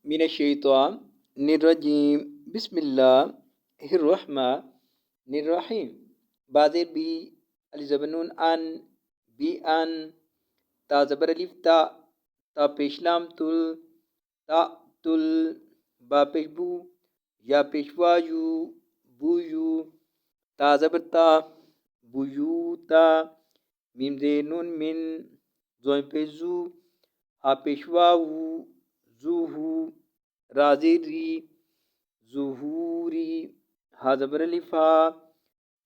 من الشيطان الرجيم بسم الله الرحمن الرحيم. بادر بی الزبنون ان بی ان تا زبر الف تا پیشلام تل تا تل با پیش بو یا پیشوا یو بو یو تا زبر تا بویو تا میم زینون من زوین پیش زو ها پیشوا وو زوہو رازری ظہوری ہا زبر الف ہا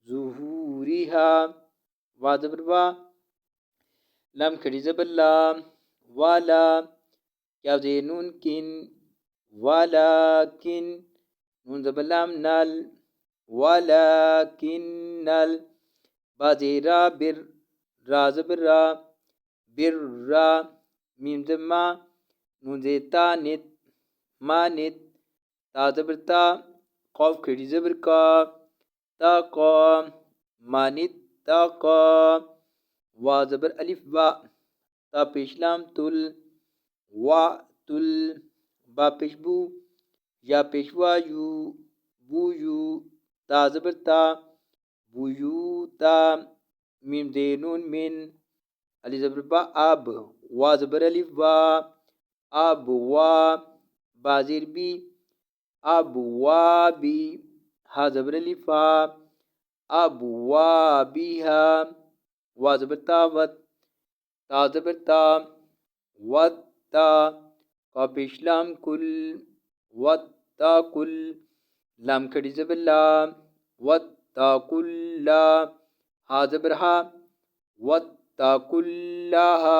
ظہوریہا وا زبر وا لام کھڑی زبر لا والا کیا زینون کن ولیکن نون زبر لام نل ولیکن نل با زیرا بر را زبر را بر را میم زبر ما نون زیتا نت ما نت تا زبر تا قاف کھڑی زبر کا تا قا ما نت تا قا وا زبر الف با تا پیش لام تل وا تل با پیش بو یا پیشوا یو بو یو تا زبر تا بویو تا میم زینون من علی زبر با اب وا زبر الف با اب وا با زیر بی اب وا بی ہا زبر الف ہا اب وا بی ہا وا زبر تا وت تا زبر تا وت تا کا پیش لام کل وت تا کل لام کھڑی زبر لا وت تا کل لا ہا زبر ہا وت تا کل ہا